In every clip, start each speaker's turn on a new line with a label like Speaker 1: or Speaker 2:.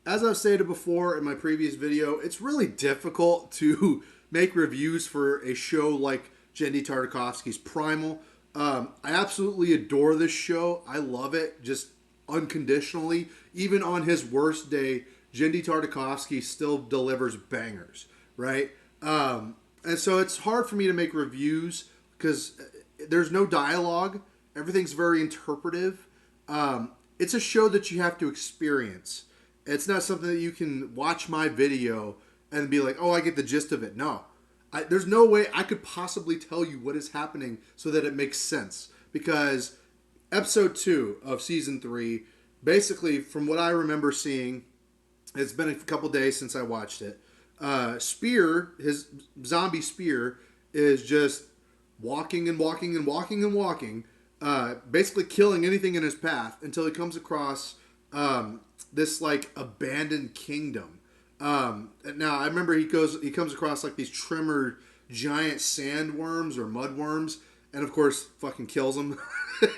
Speaker 1: as I've stated before in my previous video, it's really difficult to make reviews for a show like Genndy Tartakovsky's Primal. I absolutely adore this show. I love it just unconditionally. Even on his worst day, Genndy Tartakovsky still delivers bangers, right? And so it's hard for me to make reviews because there's no dialogue. Everything's very interpretive. It's a show that you have to experience. It's not something that you can watch my video and be like, oh, I get the gist of it. No. There's no way I could possibly tell you what is happening so that it makes sense. Because episode 2 of season 3, basically, from what I remember seeing, it's been a couple days since I watched it. Spear, his zombie Spear, is just walking and walking and walking and walking, basically killing anything in his path until he comes across this like abandoned kingdom. Now I remember he comes across like these trimmer giant sandworms or mudworms, and of course fucking kills them,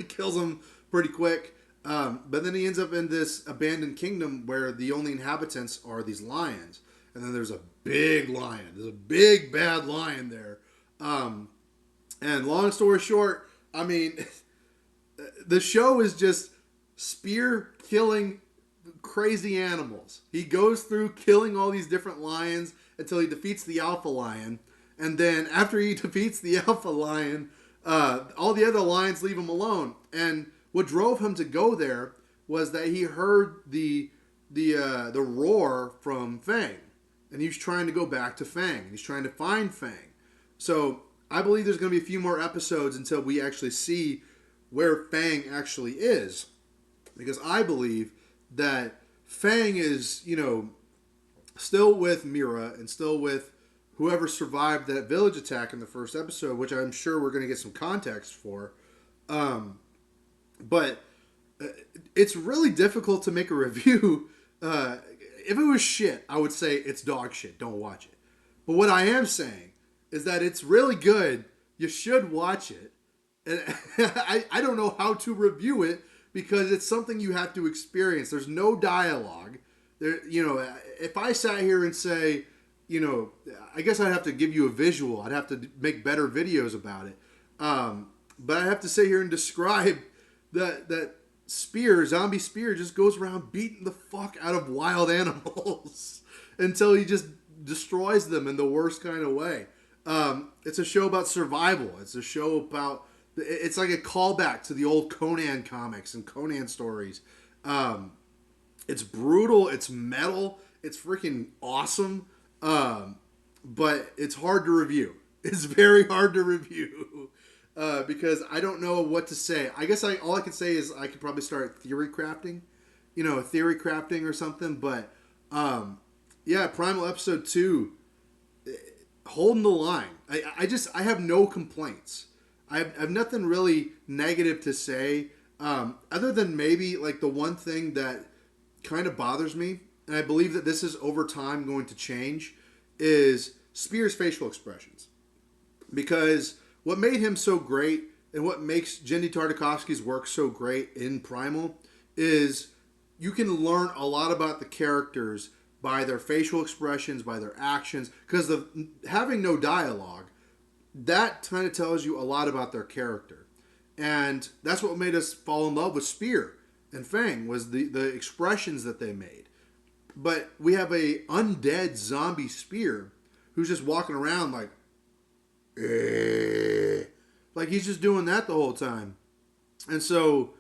Speaker 1: kills them pretty quick. But then he ends up in this abandoned kingdom where the only inhabitants are these lions, and then there's a big lion. There's a big bad lion there. And long story short, I mean, the show is just Spear killing crazy animals. He goes through killing all these different lions until he defeats the alpha lion. And then after he defeats the alpha lion, all the other lions leave him alone. And what drove him to go there was that he heard the roar from Fang. And he was trying to go back to Fang. He's trying to find Fang. So I believe there's going to be a few more episodes until we actually see where Fang actually is. Because I believe that Fang is, still with Mira and still with whoever survived that village attack in the first episode, which I'm sure we're going to get some context for. But it's really difficult to make a review. If it was shit, I would say it's dog shit. Don't watch it. But what I am saying is that it's really good. You should watch it. And I don't know how to review it because it's something you have to experience. There's no dialogue. There, if I sat here and say, I guess I'd have to give you a visual. I'd have to make better videos about it. But I have to sit here and describe that zombie Spear, just goes around beating the fuck out of wild animals until he just destroys them in the worst kind of way. It's a show about survival. It's a show about... It's like a callback to the old Conan comics and Conan stories. It's brutal. It's metal. It's freaking awesome. But it's hard to review. It's very hard to review because I don't know what to say. I guess all I can say is I could probably start theory crafting, or something. But yeah, Primal episode 2, holding the line. I have no complaints. I have nothing really negative to say, other than maybe like the one thing that kind of bothers me, and I believe that this is over time going to change, is Spear's facial expressions. Because what made him so great and what makes Genndy Tartakovsky's work so great in Primal is you can learn a lot about the characters by their facial expressions, by their actions, because having no dialogue, that kind of tells you a lot about their character. And that's what made us fall in love with Spear and Fang, was the expressions that they made. But we have a undead zombie Spear who's just walking around like, like he's just doing that the whole time. And so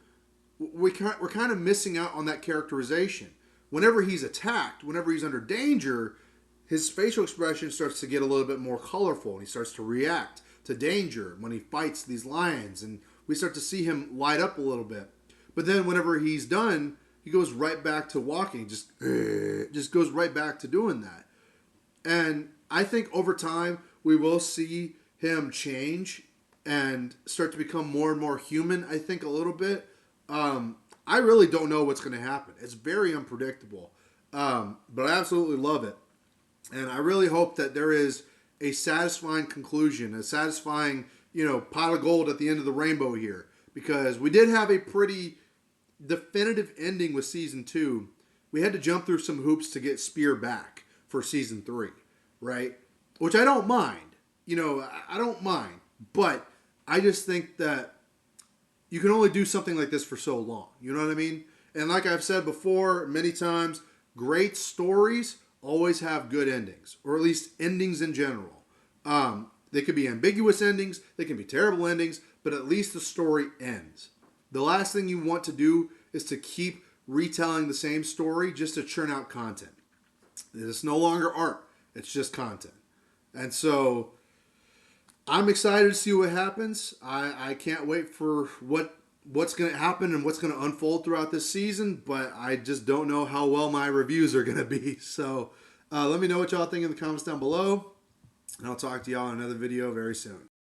Speaker 1: we're kind of missing out on that characterization. Whenever he's attacked, whenever he's under danger, his facial expression starts to get a little bit more colorful, and he starts to react to danger when he fights these lions, and we start to see him light up a little bit. But then whenever he's done, he goes right back to walking, just goes right back to doing that. And I think over time we will see him change and start to become more and more human, I think, a little bit. I really don't know what's going to happen. It's very unpredictable, but I absolutely love it. And I really hope that there is a satisfying conclusion, a satisfying, pot of gold at the end of the rainbow here. Because we did have a pretty definitive ending with season 2. we had to jump through some hoops to get Spear back for season 3, right? Which I don't mind. You know, I don't mind. But I just think that you can only do something like this for so long. You know what I mean? And like I've said before many times, great stories always have good endings, or at least endings in general. They could be ambiguous endings, they can be terrible endings, but at least the story ends. The last thing you want to do is to keep retelling the same story just to churn out content. It's no longer art, it's just content. And so I'm excited to see what happens. I can't wait for what's going to happen and what's going to unfold throughout this season, but I just don't know how well my reviews are going to be. So let me know what y'all think in the comments down below, and I'll talk to y'all in another video very soon.